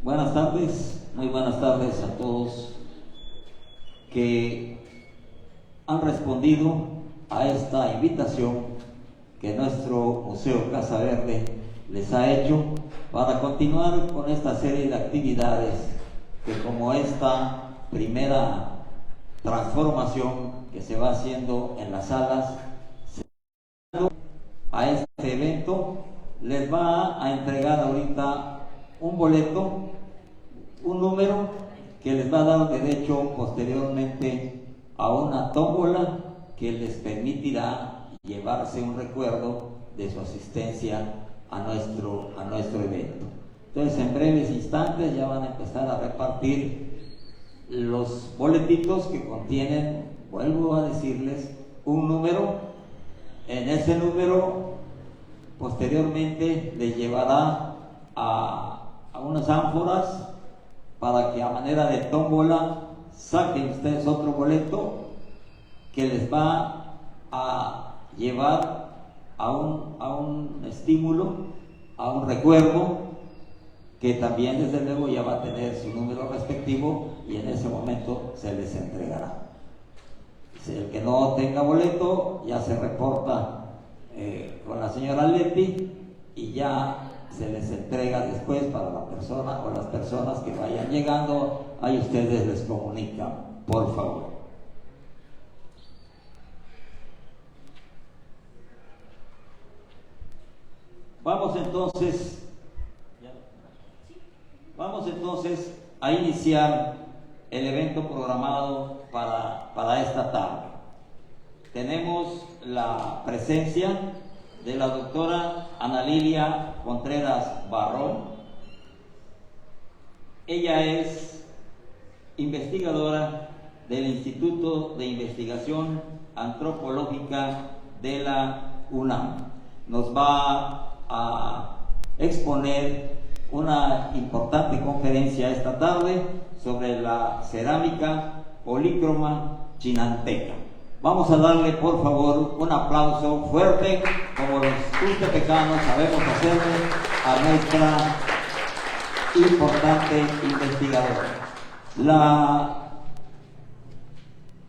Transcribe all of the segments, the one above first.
Buenas tardes, muy buenas tardes a todos que han respondido a esta invitación que nuestro Museo Casa Verde les ha hecho para continuar con esta serie de actividades que, como esta primera transformación que se va haciendo en las salas, a este evento les va a entregar ahorita un boleto, un número que les va a dar derecho posteriormente a una tómbola que les permitirá llevarse un recuerdo de su asistencia a nuestro evento. Entonces, en breves instantes ya van a empezar a repartir los boletitos que contienen, vuelvo a decirles, un número. En ese número posteriormente les llevará a unas ánforas para que, a manera de tómbola, saquen ustedes otro boleto que les va a llevar a un estímulo, a un recuerdo que también desde luego ya va a tener su número respectivo, y en ese momento se les entregará. El que no tenga boleto ya se reporta con la señora Leti y ya se les entrega después para la persona o las personas que vayan llegando. Ahí ustedes les comunican, por favor. Vamos entonces a iniciar el evento programado para esta tarde. Tenemos la presencia de la doctora Ana Lilia Contreras Barrón. Ella es investigadora del Instituto de Investigación Antropológica de la UNAM. Nos va a exponer una importante conferencia esta tarde sobre la cerámica polícroma chinanteca. Vamos a darle, por favor, un aplauso fuerte, como los tultepecanos sabemos hacerle, a nuestra importante investigadora. La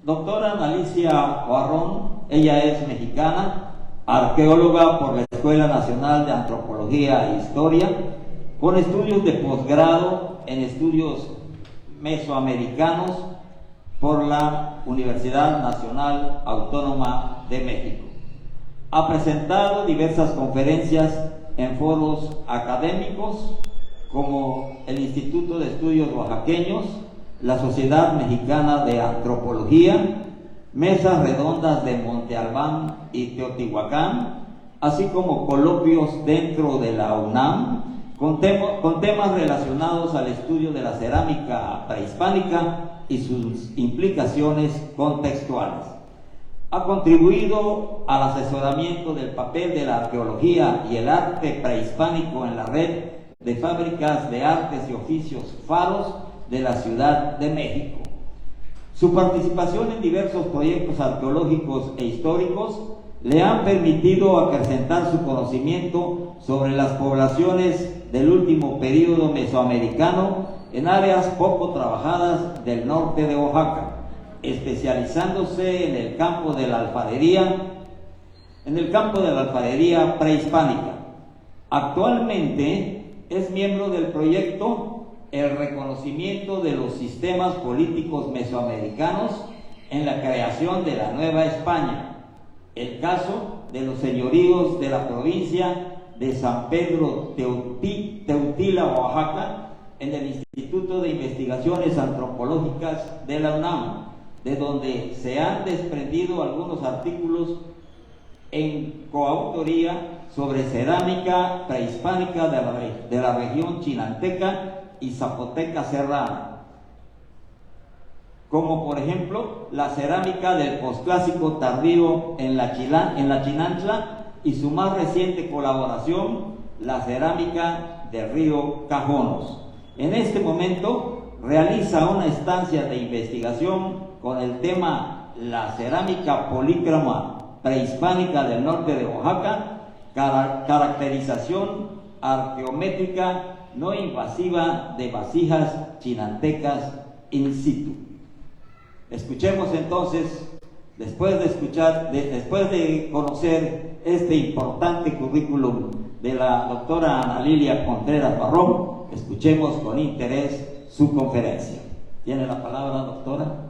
doctora Ana Lilia Barrón, ella es mexicana, arqueóloga por la Escuela Nacional de Antropología e Historia, con estudios de posgrado en estudios mesoamericanos por la Universidad Nacional Autónoma de México. Ha presentado diversas conferencias en foros académicos como el Instituto de Estudios Oaxaqueños, la Sociedad Mexicana de Antropología, mesas redondas de Monte Albán y Teotihuacán, así como coloquios dentro de la UNAM con temas relacionados al estudio de la cerámica prehispánica y sus implicaciones contextuales. Ha contribuido al asesoramiento del papel de la arqueología y el arte prehispánico en la red de fábricas de artes y oficios Faros de la Ciudad de México. Su participación en diversos proyectos arqueológicos e históricos le han permitido acrecentar su conocimiento sobre las poblaciones del último período mesoamericano en áreas poco trabajadas del norte de Oaxaca, especializándose en el campo de la alfarería prehispánica. Actualmente es miembro del proyecto El reconocimiento de los sistemas políticos mesoamericanos en la creación de la Nueva España, el caso de los señoríos de la provincia de San Pedro Teutila, Oaxaca, en el Instituto de Investigaciones Antropológicas de la UNAM, de donde se han desprendido algunos artículos en coautoría sobre cerámica prehispánica de la región chinanteca y zapoteca serrana, como por ejemplo la cerámica del posclásico tardío en la Chinantla, y su más reciente colaboración, la cerámica del río Cajonos. En este momento realiza una estancia de investigación con el tema la cerámica polícroma prehispánica del norte de Oaxaca, caracterización arqueométrica no invasiva de vasijas chinantecas in situ. Escuchemos entonces, después de conocer este importante currículum de la doctora Ana Lilia Contreras Barrón, escuchemos con interés su conferencia. ¿Tiene la palabra, doctora?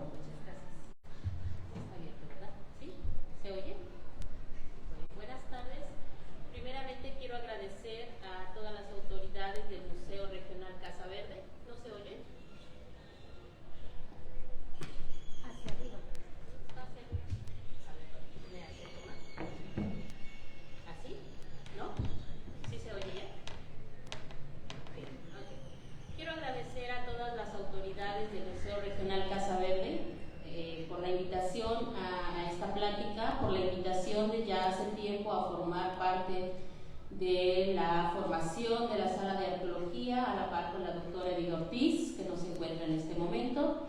De la formación de la sala de arqueología, a la par con la doctora Edith Ortiz, que no se encuentra en este momento,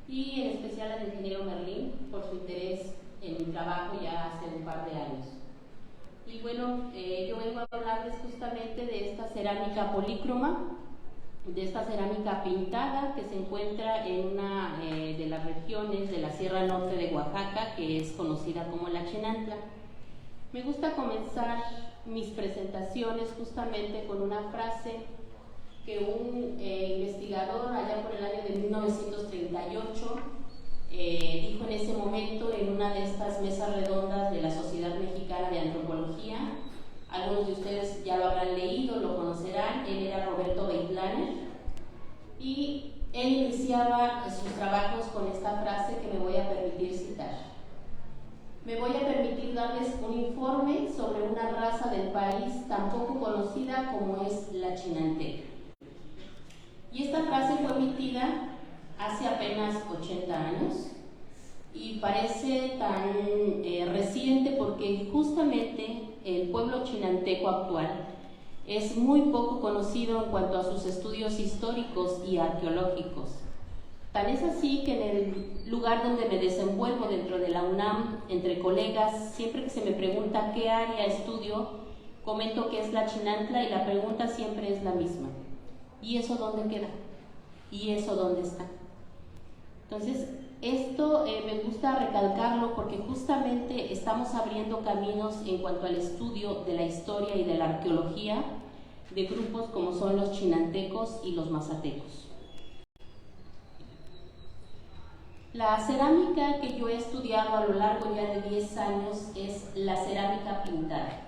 y en especial al ingeniero Merlín por su interés en mi trabajo ya hace un par de años. Y bueno, yo vengo a hablarles justamente de esta cerámica polícroma, de esta cerámica pintada que se encuentra en una de las regiones de la Sierra Norte de Oaxaca, que es conocida como la Chinantla. Me gusta comenzar mis presentaciones justamente con una frase que un investigador allá por el año de 1938 dijo en ese momento en una de estas mesas redondas de la Sociedad Mexicana de Antropología. Algunos de ustedes ya lo habrán leído, lo conocerán. Él era Roberto Beitlaner y él iniciaba sus trabajos con esta frase que me voy a permitir citar. Me voy a permitir darles un informe sobre una raza del país tan poco conocida como es la chinanteca. Y esta frase fue emitida hace apenas 80 años y parece tan reciente porque justamente el pueblo chinanteco actual es muy poco conocido en cuanto a sus estudios históricos y arqueológicos. Tan es así que en el lugar donde me desenvuelvo dentro de la UNAM, entre colegas, siempre que se me pregunta qué área estudio, comento que es la Chinantla y la pregunta siempre es la misma. ¿Y eso dónde queda? ¿Y eso dónde está? Entonces, esto me gusta recalcarlo porque justamente estamos abriendo caminos en cuanto al estudio de la historia y de la arqueología de grupos como son los chinantecos y los mazatecos. La cerámica que yo he estudiado a lo largo ya de 10 años es la cerámica pintada.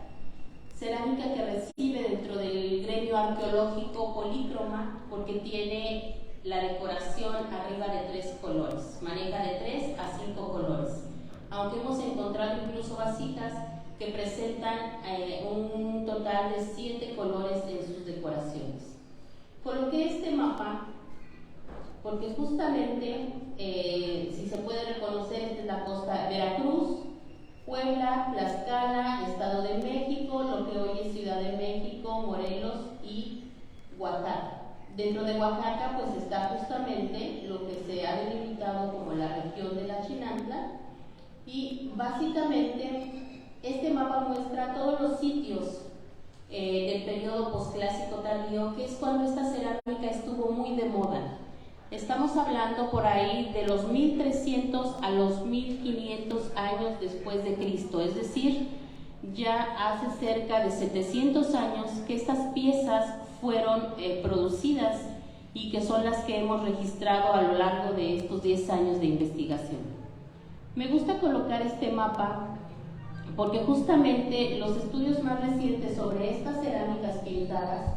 Cerámica que recibe dentro del gremio arqueológico polícroma porque tiene la decoración arriba de 3 colores, maneja de 3 a 5 colores. Aunque hemos encontrado incluso vasijas que presentan un total de 7 colores en sus decoraciones. Coloqué este mapa porque justamente, si se puede reconocer, esta es la costa de Veracruz, Puebla, Tlaxcala, Estado de México, lo que hoy es Ciudad de México, Morelos y Oaxaca. Dentro de Oaxaca pues está justamente lo que se ha delimitado como la región de la Chinantla y básicamente este mapa muestra todos los sitios del periodo posclásico tardío, que es cuando esta cerámica estuvo muy de moda. Estamos hablando por ahí de los 1300 a los 1500 años después de Cristo, es decir, ya hace cerca de 700 años que estas piezas fueron producidas y que son las que hemos registrado a lo largo de estos 10 años de investigación. Me gusta colocar este mapa porque justamente los estudios más recientes sobre estas cerámicas pintadas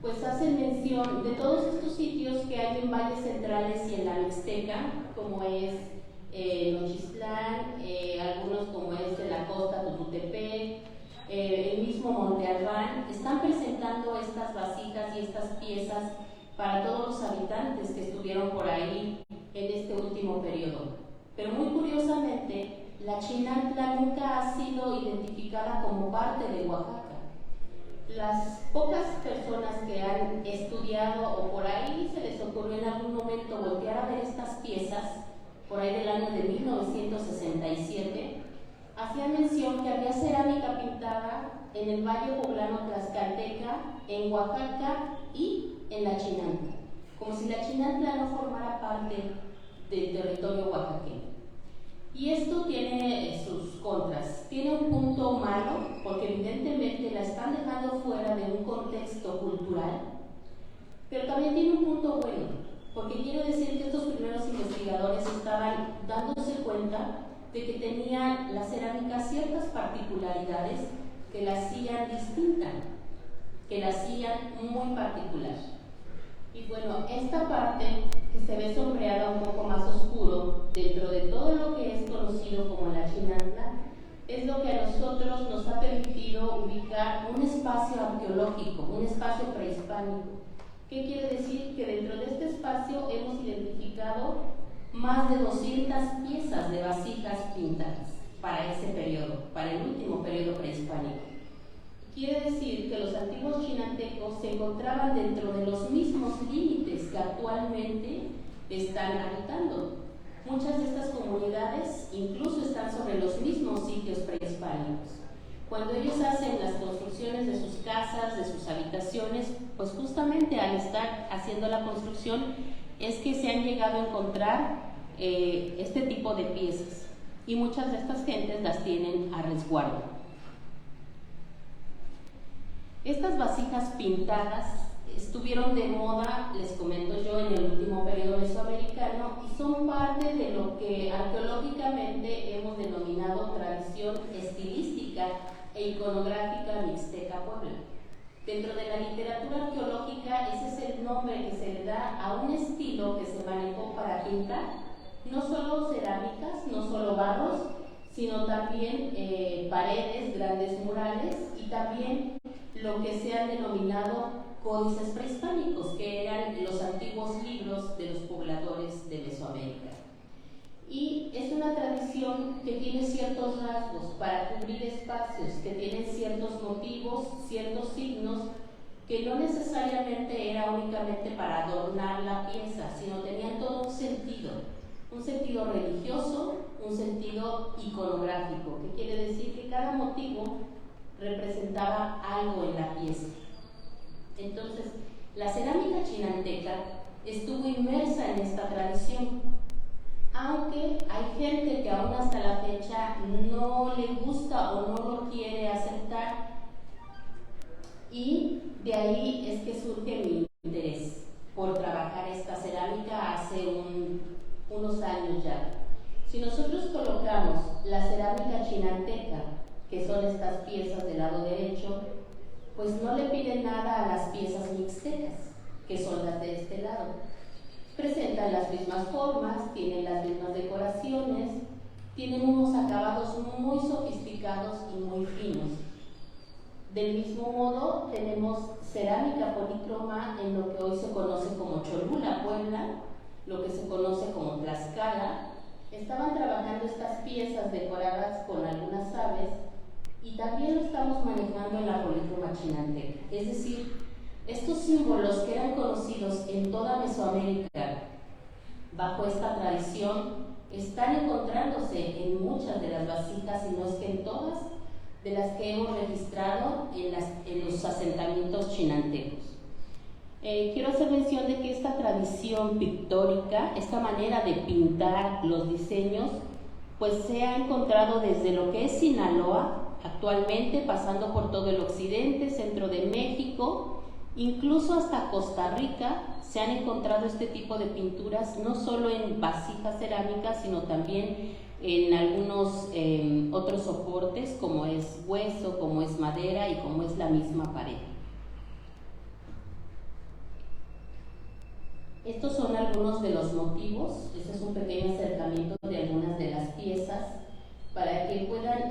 pues hacen mención de todos estos sitios que hay en valles centrales y en la Mixteca, como es Nochistlán, algunos como es de la costa Totutepec, el mismo Monte Albán, están presentando estas vasijas y estas piezas para todos los habitantes que estuvieron por ahí en este último periodo. Pero muy curiosamente, la Chinantla nunca ha sido identificada como parte de Oaxaca. Las pocas personas que han estudiado o por ahí se les ocurrió en algún momento voltear a ver estas piezas, por ahí del año de 1967, hacían mención que había cerámica pintada en el Valle Poblano Tlaxcalteca, en Oaxaca y en la Chinantla, como si la Chinantla no formara parte del territorio oaxaqueño. Y esto tiene sus contras. Tiene un punto malo, porque evidentemente la están dejando fuera de un contexto cultural, pero también tiene un punto bueno, porque quiere decir que estos primeros investigadores estaban dándose cuenta de que tenía la cerámica ciertas particularidades que la hacían distinta, que la hacían muy particular. Y bueno, esta parte que se ve sombreada un poco más oscuro dentro de todo lo que es conocido como la Chinantla es lo que a nosotros nos ha permitido ubicar un espacio arqueológico, un espacio prehispánico. ¿Qué quiere decir? Que dentro de este espacio hemos identificado más de 200 piezas de vasijas pintadas para ese periodo, para el último periodo prehispánico. Quiere decir que los antiguos chinantecos se encontraban dentro de los mismos límites que actualmente están habitando. Muchas de estas comunidades incluso están sobre los mismos sitios prehispánicos. Cuando ellos hacen las construcciones de sus casas, de sus habitaciones, pues justamente al estar haciendo la construcción es que se han llegado a encontrar este tipo de piezas, y muchas de estas gentes las tienen a resguardo. Estas vasijas pintadas estuvieron de moda, les comento yo, en el último periodo mesoamericano y son parte de lo que arqueológicamente hemos denominado tradición estilística e iconográfica mixteca Puebla. Dentro de la literatura arqueológica, ese es el nombre que se le da a un estilo que se manejó para pintar no solo cerámicas, no solo barros, sino también paredes, grandes murales y también lo que se han denominado códices prehispánicos, que eran los antiguos libros de los pobladores de Mesoamérica. Y es una tradición que tiene ciertos rasgos para cubrir espacios, que tienen ciertos motivos, ciertos signos, que no necesariamente era únicamente para adornar la pieza, sino tenían todo un sentido religioso, un sentido iconográfico, que quiere decir que cada motivo representaba algo en la pieza. Entonces, la cerámica chinanteca estuvo inmersa en esta tradición, aunque hay gente que aún hasta la fecha no le gusta o no lo quiere aceptar, y de ahí es que surge mi interés por trabajar esta cerámica hace unos años ya. Si nosotros colocamos la cerámica chinanteca, que son estas piezas del lado derecho, pues no le piden nada a las piezas mixtecas, que son las de este lado. Presentan las mismas formas, tienen las mismas decoraciones, tienen unos acabados muy sofisticados y muy finos. Del mismo modo, tenemos cerámica polícroma en lo que hoy se conoce como Cholula, Puebla, lo que se conoce como Tlaxcala. Estaban trabajando estas piezas decoradas con algunas aves, y también lo estamos manejando en la polícroma chinanteca. Es decir, estos símbolos que eran conocidos en toda Mesoamérica bajo esta tradición están encontrándose en muchas de las vasijas, y no es que en todas, de las que hemos registrado en los asentamientos chinantecos. Quiero hacer mención de que esta tradición pictórica, esta manera de pintar los diseños, pues se ha encontrado desde lo que es Sinaloa actualmente, pasando por todo el occidente, centro de México, incluso hasta Costa Rica. Se han encontrado este tipo de pinturas no solo en vasijas cerámicas, sino también en algunos otros soportes, como es hueso, como es madera y como es la misma pared. Estos son algunos de los motivos. Este es un pequeño acercamiento de algunas de las piezas para que puedan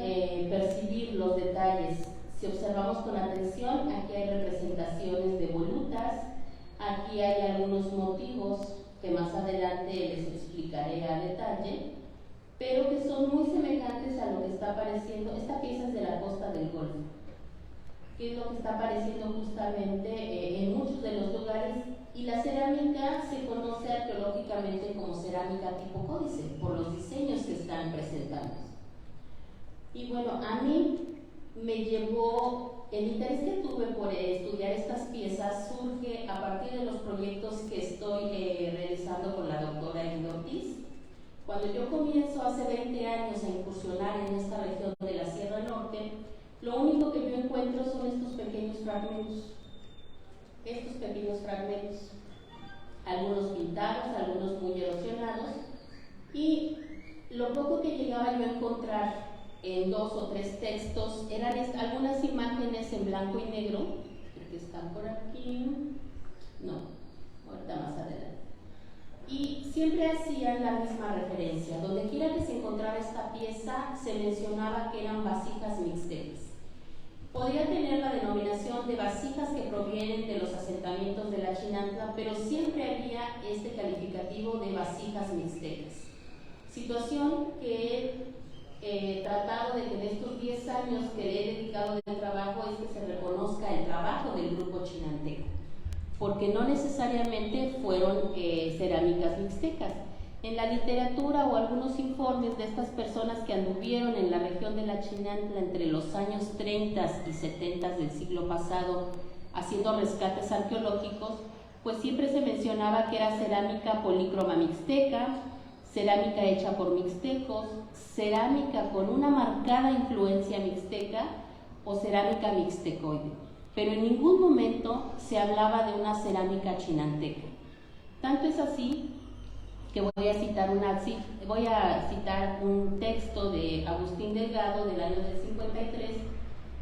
percibir los detalles. Si observamos con atención, aquí hay representaciones de volutas, aquí hay algunos motivos que más adelante les explicaré a detalle, pero que son muy semejantes a lo que está apareciendo. Esta pieza es de la costa del Golfo, que es lo que está apareciendo justamente en muchos de los lugares, y la cerámica se conoce arqueológicamente como cerámica tipo códice, por los diseños que están presentando. Y bueno, a mí me llevó, el interés que tuve por estudiar estas piezas surge a partir de los proyectos que estoy realizando con la doctora Elida Ortiz. Cuando yo comienzo hace 20 años a incursionar en esta región de la Sierra Norte, lo único que yo encuentro son estos pequeños fragmentos, algunos pintados, algunos muy erosionados, y lo poco que llegaba yo a encontrar en 2 o 3 textos eran algunas imágenes en blanco y negro, que están por aquí, no, ahorita más adelante. Y siempre hacían la misma referencia. Donde quiera que se encontraba esta pieza, se mencionaba que eran vasijas mixtecas. Podría tener la denominación de vasijas que provienen de los asentamientos de la Chinantla, pero siempre había este calificativo de vasijas mixtecas. Situación que he tratado de que en estos 10 años que le he dedicado de trabajo es que se reconozca el trabajo del grupo chinanteco, porque no necesariamente fueron cerámicas mixtecas. En la literatura o algunos informes de estas personas que anduvieron en la región de la Chinantla entre los años 30 y 70 del siglo pasado haciendo rescates arqueológicos, pues siempre se mencionaba que era cerámica polícroma mixteca, cerámica hecha por mixtecos, cerámica con una marcada influencia mixteca o cerámica mixtecoide, pero en ningún momento se hablaba de una cerámica chinanteca. Tanto es así que voy a citar un texto de Agustín Delgado del año del 53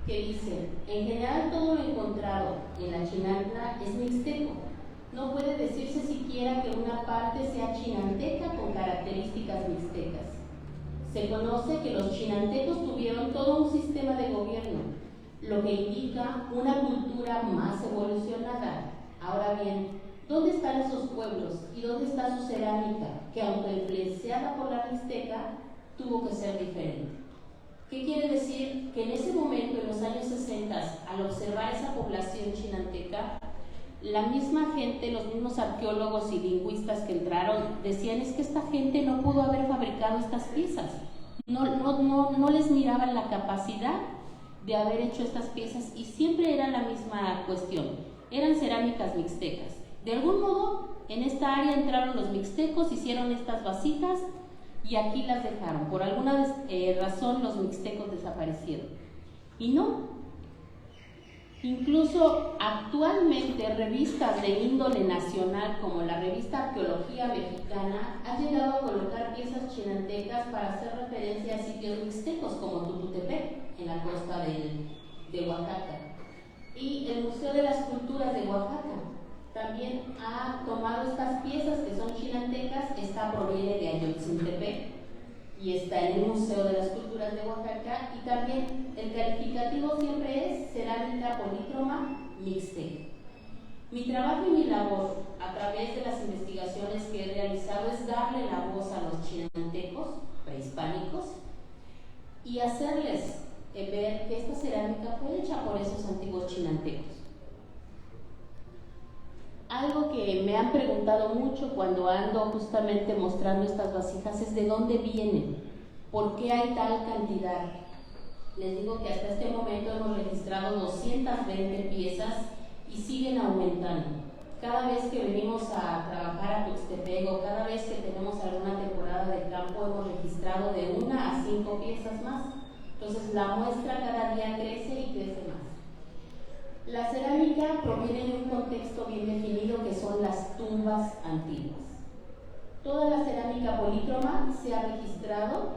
que dice: en general todo lo encontrado en la Chinantla es mixteco. No puede decirse siquiera que una parte sea chinanteca con características mixtecas. Se conoce que los chinantecos tuvieron todo un sistema de gobierno, lo que indica una cultura más evolucionada. Ahora bien, ¿dónde están esos pueblos y dónde está su cerámica, que aunque influenciada por la mixteca, tuvo que ser diferente? ¿Qué quiere decir? Que en ese momento, en los años 60, al observar esa población chinanteca, la misma gente, los mismos arqueólogos y lingüistas que entraron, decían: es que esta gente no pudo haber fabricado estas piezas. No les miraban la capacidad de haber hecho estas piezas, y siempre era la misma cuestión: eran cerámicas mixtecas. De algún modo, en esta área entraron los mixtecos, hicieron estas vasijas y aquí las dejaron. Por alguna razón los mixtecos desaparecieron. Y no. Incluso actualmente revistas de índole nacional como la revista Arqueología Mexicana ha llegado a colocar piezas chinantecas para hacer referencia a sitios mixtecos como Tututepec, en la costa de Oaxaca. Y el Museo de las Culturas de Oaxaca también ha tomado estas piezas que son chinantecas. Esta proviene de Ayotzintepec y está en el Museo de las Culturas de Oaxaca, y también el calificativo siempre es cerámica polícroma mixteca. Mi trabajo y mi labor a través de las investigaciones que he realizado es darle la voz a los chinantecos prehispánicos y hacerles ver que esta cerámica fue hecha por esos antiguos chinantecos. Algo que me han preguntado mucho cuando ando justamente mostrando estas vasijas es: ¿de dónde vienen? ¿Por qué hay tal cantidad? Les digo que hasta este momento hemos registrado 220 piezas y siguen aumentando. Cada vez que venimos a trabajar a Tuxtepec o cada vez que tenemos alguna temporada de campo, hemos registrado de 1 a 5 piezas más. Entonces la muestra cada día crece y crece más. La cerámica proviene de un contexto bien definido, que son las tumbas antiguas. Toda la cerámica polícroma se ha registrado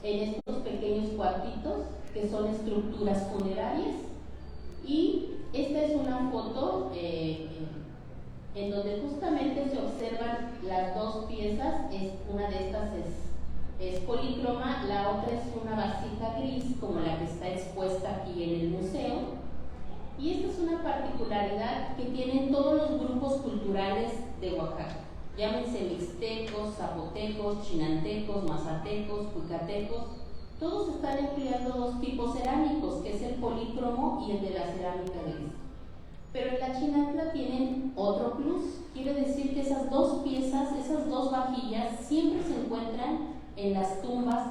en estos pequeños cuartitos que son estructuras funerarias, y esta es una foto en donde justamente se observan las dos piezas. Una de estas es polícroma, la otra es una vasija gris como la que está expuesta aquí en el museo. Y esta es una particularidad que tienen todos los grupos culturales de Oaxaca. Llámense mixtecos, zapotecos, chinantecos, mazatecos, cuicatecos. Todos están empleando dos tipos cerámicos, que es el polícromo y el de la cerámica gris. Pero en la Chinantla tienen otro plus. Quiere decir que esas dos piezas, esas dos vajillas, siempre se encuentran en las tumbas,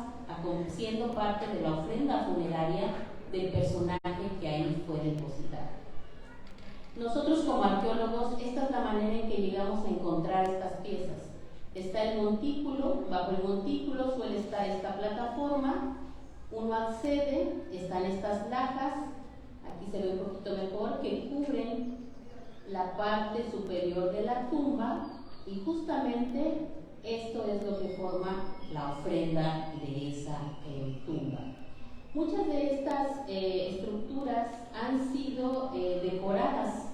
siendo parte de la ofrenda funeraria del personaje que ahí fue depositado. Nosotros como arqueólogos, esta es la manera en que llegamos a encontrar estas piezas. Está el montículo, bajo el montículo suele estar esta plataforma, uno accede, están estas lajas, aquí se ve un poquito mejor, que cubren la parte superior de la tumba, y justamente esto es lo que forma la ofrenda de esa tumba. Muchas de estas estructuras han sido decoradas.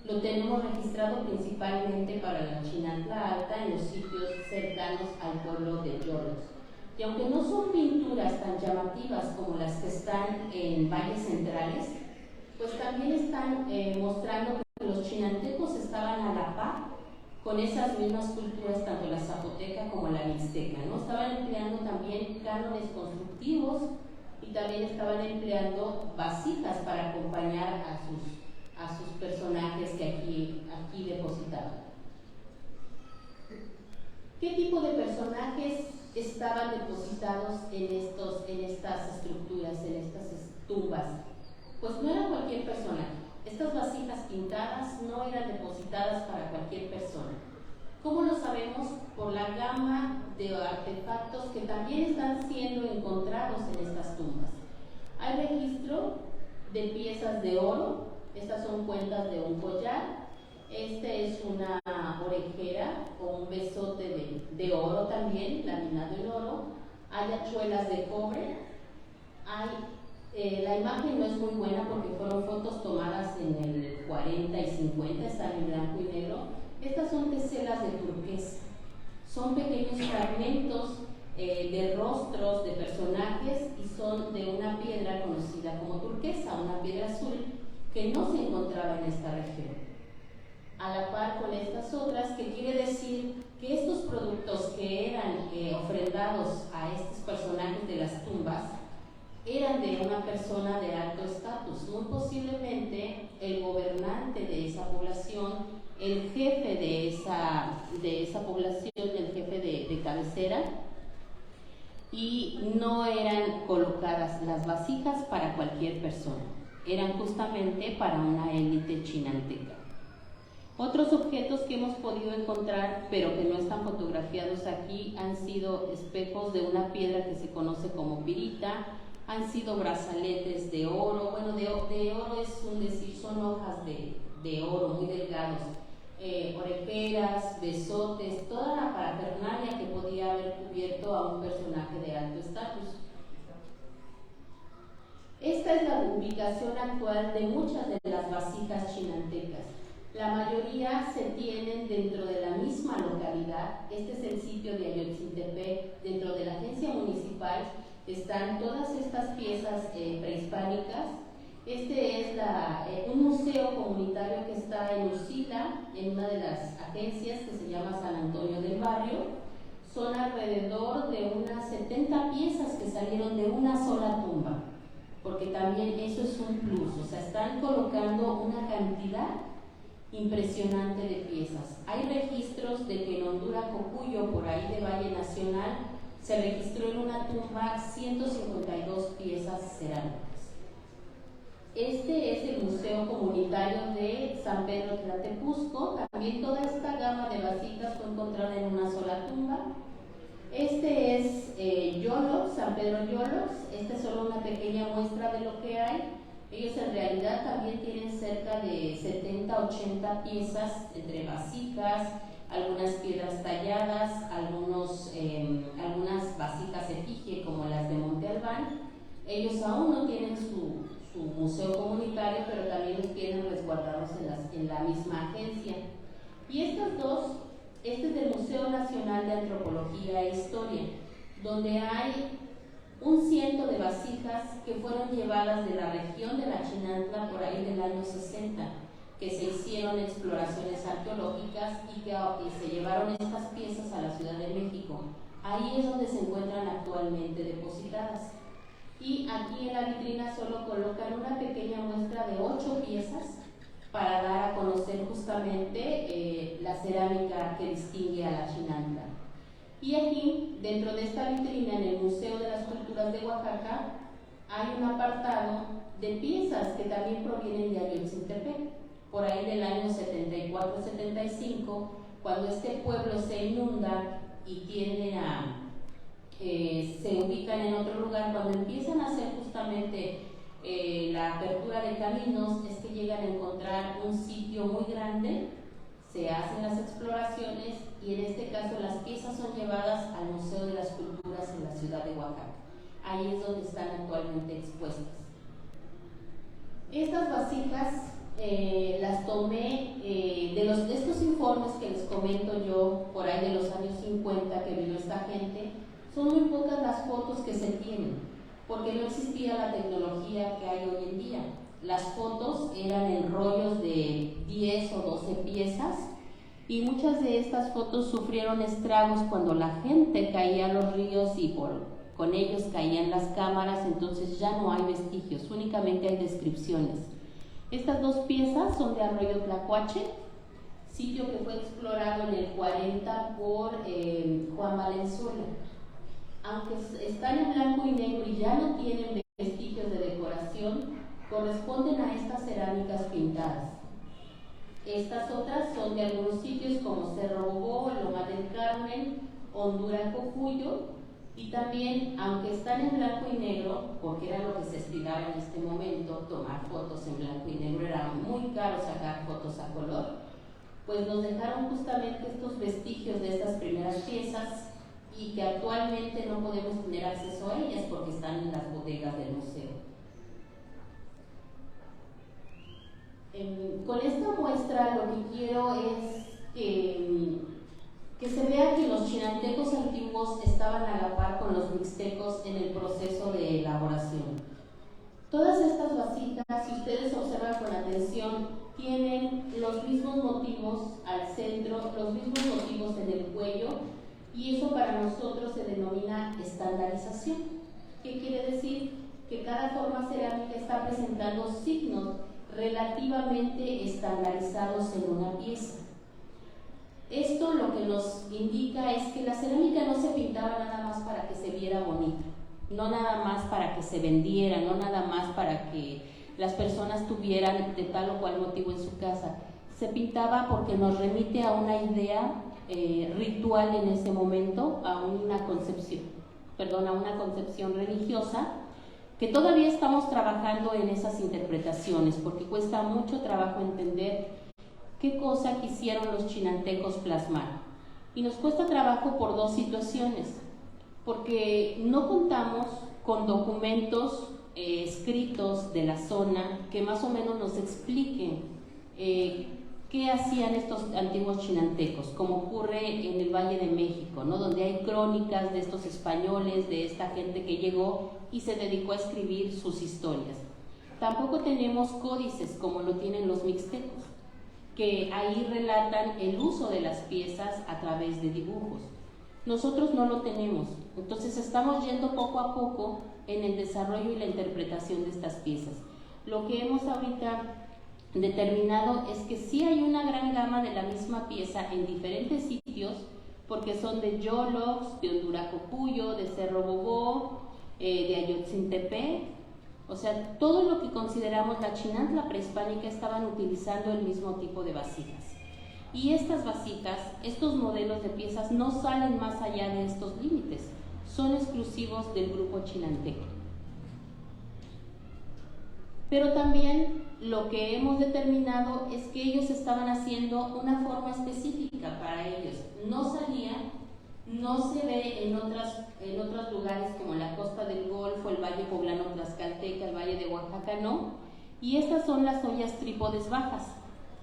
Lo tenemos registrado principalmente para la Chinantla Alta en los sitios cercanos al pueblo de Yolos. Y aunque no son pinturas tan llamativas como las que están en valles centrales, pues también están mostrando que los chinantecos estaban a la par con esas mismas culturas, tanto la zapoteca como la mixteca, ¿no? Estaban empleando también cánones constructivos y también estaban empleando vasijas para acompañar a sus personajes que aquí depositaban. ¿Qué tipo de personajes estaban depositados en estas estructuras, en estas tumbas? Pues no era cualquier personaje. Estas vasijas pintadas no eran depositadas para cualquier persona. ¿Cómo lo sabemos? Por la gama de artefactos que también están siendo encontrados en estas tumbas. Hay registro de piezas de oro. Estas son cuentas de un collar. Este es una orejera o un besote de oro también, laminado en oro. Hay hachuelas de cobre. La imagen no es muy buena porque fueron fotos tomadas en el 40 y 50, están en blanco y negro. Estas son teselas de turquesa. Son pequeños fragmentos de rostros de personajes y son de una piedra conocida como turquesa, una piedra azul que no se encontraba en esta región. A la par con estas otras, que quiere decir que estos productos que eran ofrendados a estos personajes de las tumbas eran de una persona de alto estatus, muy posiblemente el gobernante de esa población, el jefe de esa población, el jefe de cabecera, y no eran colocadas las vasijas para cualquier persona, eran justamente para una élite chinanteca. Otros objetos que hemos podido encontrar, pero que no están fotografiados aquí, han sido espejos de una piedra que se conoce como pirita, han sido brazaletes de oro. Bueno, de oro es un decir, son hojas de oro muy delgados, orejeras, besotes, toda la parafernalia que podía haber cubierto a un personaje de alto estatus. Esta es la ubicación actual de muchas de las vasijas chinantecas. La mayoría se tienen dentro de la misma localidad. Este es el sitio de Ayotzintepec. Dentro de la agencia municipal están todas estas piezas prehispánicas. Este es un museo comunitario que está en Ucila, en una de las agencias que se llama San Antonio del Barrio. Son alrededor de unas 70 piezas que salieron de una sola tumba, porque también eso es un plus, o sea, están colocando una cantidad impresionante de piezas. Hay registros de que en Honduras, Cocuyo, por ahí de Valle Nacional, se registró en una tumba 152 piezas cerámicas. Este es el Museo Comunitario de San Pedro Tlatepuzco. También toda esta gama de vasijas fue encontrada en una sola tumba. Este es Yolos, San Pedro Yolos. Esta es solo una pequeña muestra de lo que hay. Ellos en realidad también tienen cerca de 70-80 piezas entre vasijas, algunas piedras talladas, algunas vasijas efigie como las de Monte Albán. Ellos aún no tienen su museo comunitario, pero también los tienen resguardados en la misma agencia. Y estas dos, este es del Museo Nacional de Antropología e Historia, donde hay un ciento de vasijas que fueron llevadas de la región de la Chinantla por ahí del año 60, que se hicieron exploraciones arqueológicas y que se llevaron estas piezas a la Ciudad de México. Ahí es donde se encuentran actualmente depositadas. Y aquí en la vitrina solo colocan una pequeña muestra de 8 piezas para dar a conocer justamente la cerámica que distingue a la Chinantla. Y aquí, dentro de esta vitrina, en el Museo de las Culturas de Oaxaca, hay un apartado de piezas que también provienen de Ayotzintepec, por ahí del año 74-75, cuando este pueblo se inunda y tienden a se ubican en otro lugar. Cuando empiezan a hacer justamente la apertura de caminos, es que llegan a encontrar un sitio muy grande, se hacen las exploraciones y en este caso las piezas son llevadas al Museo de las Culturas en la ciudad de Oaxaca. Ahí es donde están actualmente expuestas. Estas vasijas las tomé de estos informes que les comento yo, por ahí de los años 50 que vivió esta gente. Son muy pocas las fotos que se tienen, porque no existía la tecnología que hay hoy en día. Las fotos eran en rollos de 10 o 12 piezas y muchas de estas fotos sufrieron estragos cuando la gente caía a los ríos y con ellos caían las cámaras, entonces ya no hay vestigios, únicamente hay descripciones. Estas dos piezas son de Arroyo Tlacuache, sitio que fue explorado en el 40 por Juan Valenzuela. Aunque están en blanco y negro y ya no tienen vestigios de decoración, corresponden a estas cerámicas pintadas. Estas otras son de algunos sitios como Cerro Bogó, Loma del Carmen, Hondura Cocuyo, y también, aunque están en blanco y negro, porque era lo que se estilaba en este momento, tomar fotos en blanco y negro, era muy caro sacar fotos a color, pues nos dejaron justamente estos vestigios de estas primeras piezas y que actualmente no podemos tener acceso a ellas porque están en las bodegas del museo. Con esta muestra lo que quiero es que se vea que los chinantecos antiguos estaban a la par con los mixtecos en el proceso de elaboración. Todas estas vasijas, si ustedes observan con atención, tienen los mismos motivos al centro, los mismos motivos en el cuello, y eso para nosotros se denomina estandarización. ¿Qué quiere decir? Que cada forma cerámica está presentando signos relativamente estandarizados en una pieza. Esto lo que nos indica es que la cerámica no se pintaba nada más para que se viera bonita, no nada más para que se vendiera, no nada más para que las personas tuvieran de tal o cual motivo en su casa. Se pintaba porque nos remite a una idea ritual en ese momento, a una concepción religiosa, que todavía estamos trabajando en esas interpretaciones, porque cuesta mucho trabajo entender qué cosa quisieron los chinantecos plasmar. Y nos cuesta trabajo por dos situaciones, porque no contamos con documentos escritos de la zona que más o menos nos expliquen qué hacían estos antiguos chinantecos, como ocurre en el Valle de México, ¿no? Donde hay crónicas de estos españoles, de esta gente que llegó y se dedicó a escribir sus historias. Tampoco tenemos códices como lo tienen los mixtecos, que ahí relatan el uso de las piezas a través de dibujos. Nosotros no lo tenemos, entonces estamos yendo poco a poco en el desarrollo y la interpretación de estas piezas. Lo que hemos ahorita determinado es que sí hay una gran gama de la misma pieza en diferentes sitios, porque son de Yolox, de Honduracopuyo, de Cerro Bogó, de Ayotzintepec. O sea, todo lo que consideramos la Chinantla prehispánica estaban utilizando el mismo tipo de vasijas. Y estas vasijas, estos modelos de piezas no salen más allá de estos límites, son exclusivos del grupo chinanteco. Pero también lo que hemos determinado es que ellos estaban haciendo una forma específica para ellos. No salía, no se ve en otros lugares como la Costa del Golfo, el Valle Poblano Tlaxcalteca, el Valle de Oaxaca, no. Y estas son las ollas trípodes bajas,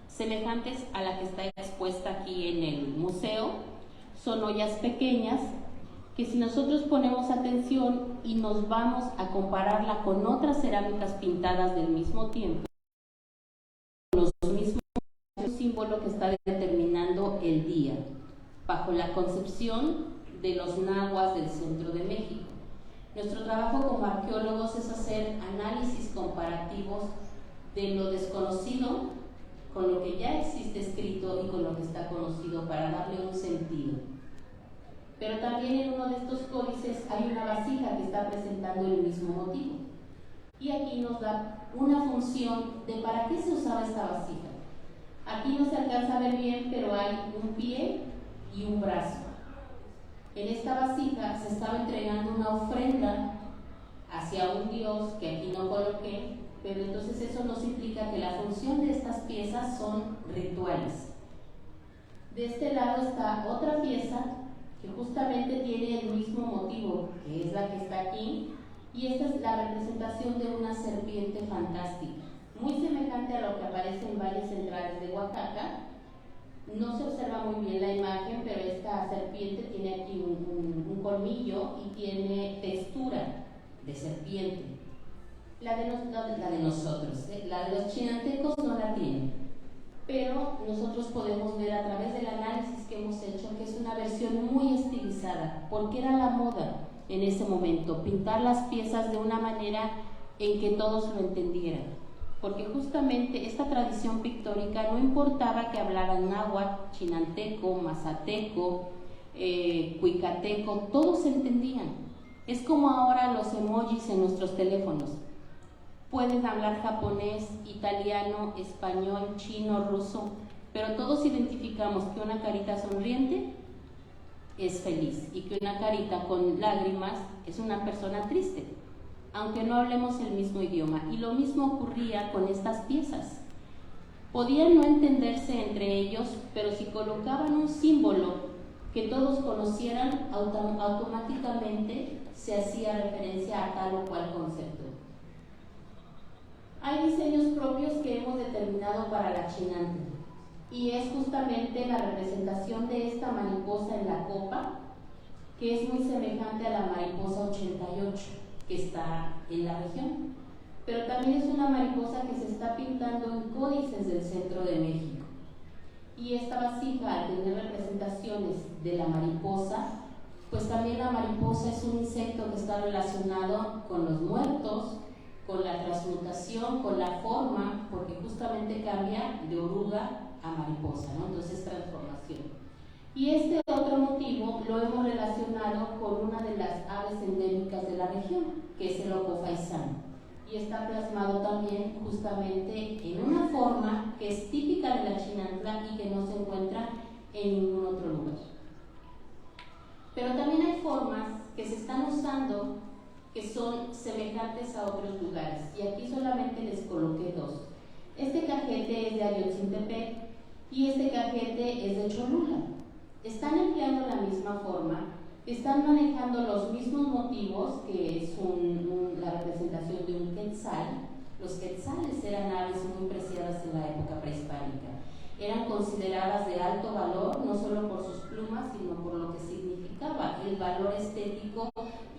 semejantes a la que está expuesta aquí en el museo. Son ollas pequeñas que si nosotros ponemos atención y nos vamos a compararla con otras cerámicas pintadas del mismo tiempo, los mismos, es un símbolo que está determinando el día, bajo la concepción de los nahuas del centro de México. Nuestro trabajo como arqueólogos es hacer análisis comparativos de lo desconocido con lo que ya existe escrito y con lo que está conocido para darle un sentido. Pero también en uno de estos códices hay una vasija que está presentando el mismo motivo. Y aquí nos da una función de para qué se usaba esta vasija. Aquí no se alcanza a ver bien, pero hay un pie y un brazo. En esta vasija se estaba entregando una ofrenda hacia un dios que aquí no coloqué, pero entonces eso nos implica que la función de estas piezas son rituales. De este lado está otra pieza que justamente tiene el mismo motivo, que es la que está aquí, y esta es la representación de una serpiente fantástica, muy semejante a lo que aparece en valles centrales de Oaxaca. No se observa muy bien la imagen, pero esta serpiente tiene aquí un colmillo y tiene textura de serpiente. La de nosotros, la de los chinantecos no la tiene, pero nosotros podemos ver a través del análisis que hemos hecho que es una versión muy estilizada, porque era la moda en ese momento, pintar las piezas de una manera en que todos lo entendieran, porque justamente esta tradición pictórica no importaba que hablaran náhuatl, chinanteco, mazateco, cuicateco, todos se entendían. Es como ahora los emojis en nuestros teléfonos. Pueden hablar japonés, italiano, español, chino, ruso, pero todos identificamos que una carita sonriente es feliz y que una carita con lágrimas es una persona triste, aunque no hablemos el mismo idioma. Y lo mismo ocurría con estas piezas. Podían no entenderse entre ellos, pero si colocaban un símbolo que todos conocieran, automáticamente se hacía referencia a tal o cual concepto. Hay diseños propios que hemos determinado para la chinante, y es justamente la representación de esta mariposa en la copa, que es muy semejante a la mariposa 88 que está en la región, pero también es una mariposa que se está pintando en códices del centro de México. Y esta vasija, al tener representaciones de la mariposa, pues también la mariposa es un insecto que está relacionado con los muertos, con la transmutación, con la forma, porque justamente cambia de oruga a mariposa, ¿no? Entonces, transformación. Y este otro motivo lo hemos relacionado con una de las aves endémicas de la región, que es el oco faisán, y está plasmado también justamente en una forma que es típica de la Chinantla y que no se encuentra en ningún otro lugar. Pero también hay formas que se están usando que son semejantes a otros lugares, y aquí solamente les coloqué dos. Este cajete es de Ayotzintepec y este cajete es de Cholula. Están empleando la misma forma, están manejando los mismos motivos, que es la representación de un quetzal. Los quetzales eran aves muy preciadas en la época prehispánica. Eran consideradas de alto valor, no solo por sus plumas, sino por lo que significaba, el valor estético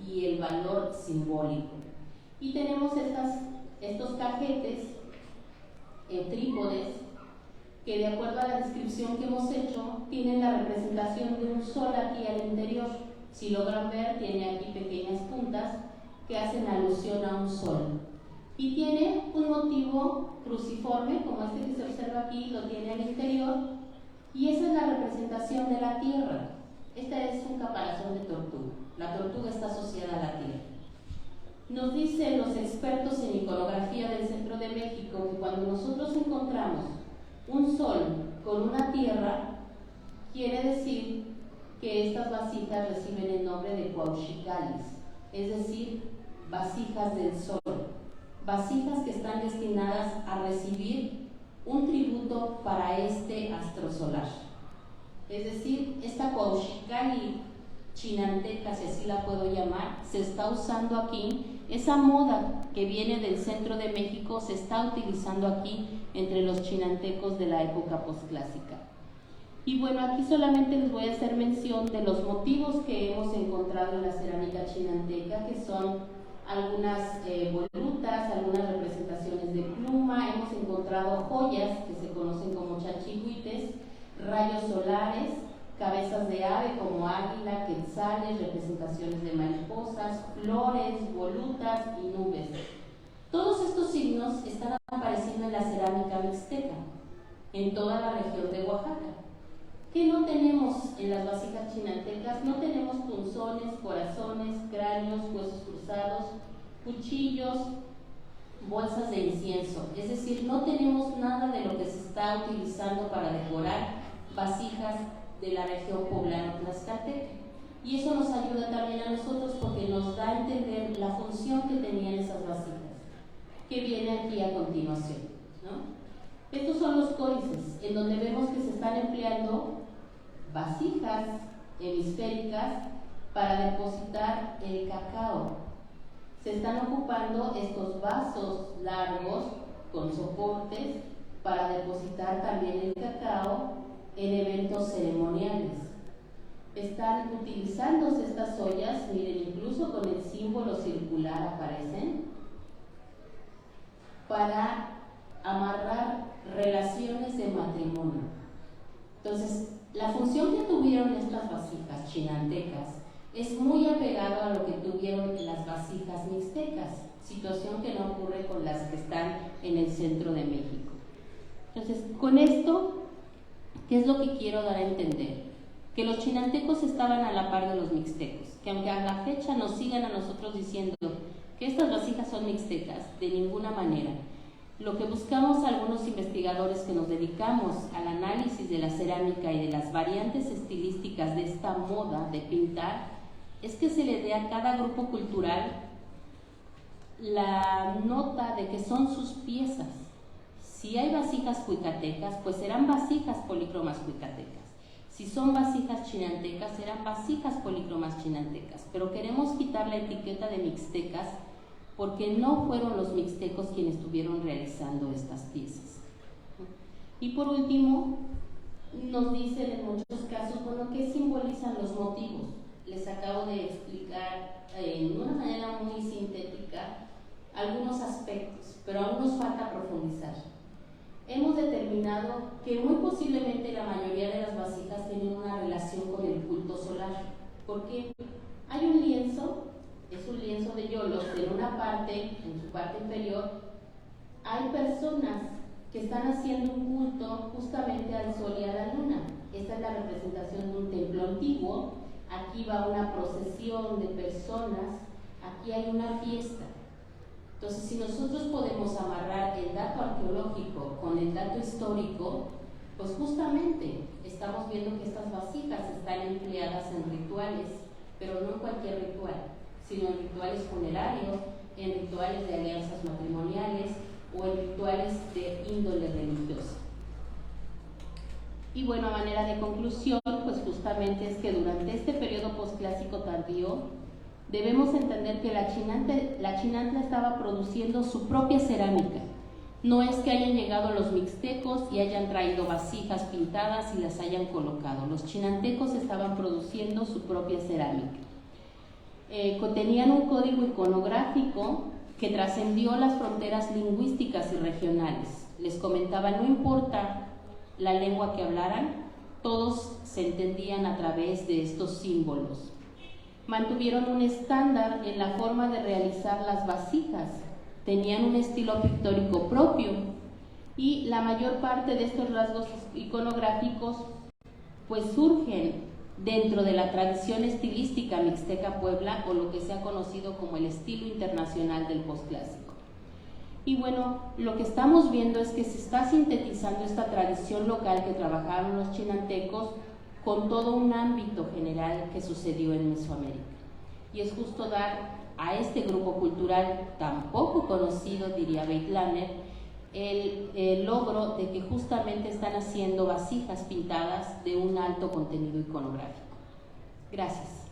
y el valor simbólico. Y tenemos estos cajetes, trípodes, que de acuerdo a la descripción que hemos hecho, tienen la representación de un sol aquí al interior. Si logran ver, tiene aquí pequeñas puntas que hacen alusión a un sol. Y tiene un motivo cruciforme, como este que se observa aquí, lo tiene al interior, y esa es la representación de la tierra. Este es un caparazón de tortuga. La tortuga está asociada a la tierra. Nos dicen los expertos en iconografía del centro de México que cuando nosotros encontramos un sol con una tierra, quiere decir que estas vasijas reciben el nombre de cuauhxicales, es decir, vasijas del sol, vasijas que están destinadas a recibir un tributo para este astro solar. Es decir, esta cuauhxicali chinanteca, si así la puedo llamar, se está usando aquí. Esa moda que viene del centro de México se está utilizando aquí entre los chinantecos de la época posclásica. Y bueno, aquí solamente les voy a hacer mención de los motivos que hemos encontrado en la cerámica chinanteca, que son algunas volutas, algunas representaciones de pluma. Hemos encontrado joyas que se conocen como chachihuites, rayos solares, cabezas de ave como águila, quetzales, representaciones de mariposas, flores, volutas y nubes. Todos estos signos están apareciendo en la cerámica mixteca, en toda la región de Oaxaca. ¿Qué no tenemos en las vasijas chinantecas? No tenemos punzones, corazones, cráneos, huesos cruzados, cuchillos, bolsas de incienso, es decir, no tenemos nada de lo que se está utilizando para decorar vasijas de la región poblano-tlaxcalteca. Y eso nos ayuda también a nosotros porque nos da a entender la función que tenían esas vasijas, que viene aquí a continuación, ¿no? Estos son los códices, en donde vemos que se están empleando vasijas hemisféricas para depositar el cacao. Se están ocupando estos vasos largos con soportes para depositar también el cacao en eventos ceremoniales. Están utilizándose estas ollas, miren, incluso con el símbolo circular aparecen, para amarrar relaciones de matrimonio. Entonces, la función que tuvieron estas vasijas chinantecas es muy apegado a lo que tuvieron las vasijas mixtecas, situación que no ocurre con las que están en el centro de México. Entonces, con esto, ¿qué es lo que quiero dar a entender? Que los chinantecos estaban a la par de los mixtecos, que aunque a la fecha nos sigan a nosotros diciendo que estas vasijas son mixtecas, de ninguna manera. Lo que buscamos algunos investigadores que nos dedicamos al análisis de la cerámica y de las variantes estilísticas de esta moda de pintar, es que se le dé a cada grupo cultural la nota de que son sus piezas. Si hay vasijas cuicatecas, pues serán vasijas polícromas cuicatecas. Si son vasijas chinantecas, serán vasijas polícromas chinantecas. Pero queremos quitar la etiqueta de mixtecas porque no fueron los mixtecos quienes estuvieron realizando estas piezas. Y por último, nos dicen en muchos casos, bueno, ¿qué simbolizan los motivos? Les acabo de explicar en una manera muy sintética algunos aspectos, pero aún nos falta profundizar. Hemos determinado que muy posiblemente la mayoría de las vasijas tienen una relación con el culto solar, porque hay un lienzo, es un lienzo de yolos, en una parte, en su parte inferior, hay personas que están haciendo un culto justamente al sol y a la luna. Esta es la representación de un templo antiguo, aquí va una procesión de personas, aquí hay una fiesta. Entonces, si nosotros podemos amarrar el dato arqueológico con el dato histórico, pues justamente estamos viendo que estas vasijas están empleadas en rituales, pero no en cualquier ritual, sino en rituales funerarios, en rituales de alianzas matrimoniales o en rituales de índole religiosa. Y bueno, a manera de conclusión, pues justamente es que durante este periodo posclásico tardío, debemos entender que la Chinantla estaba produciendo su propia cerámica. No es que hayan llegado los mixtecos y hayan traído vasijas pintadas y las hayan colocado. Los chinantecos estaban produciendo su propia cerámica. Tenían un código iconográfico que trascendió las fronteras lingüísticas y regionales. Les comentaba, no importa la lengua que hablaran, todos se entendían a través de estos símbolos. Mantuvieron un estándar en la forma de realizar las vasijas, tenían un estilo pictórico propio y la mayor parte de estos rasgos iconográficos pues surgen dentro de la tradición estilística mixteca Puebla o lo que se ha conocido como el estilo internacional del posclásico. Y bueno, lo que estamos viendo es que se está sintetizando esta tradición local que trabajaron los chinantecos con todo un ámbito general que sucedió en Mesoamérica. Y es justo dar a este grupo cultural tan poco conocido, diría Beitlaner, el logro de que justamente están haciendo vasijas pintadas de un alto contenido iconográfico. Gracias.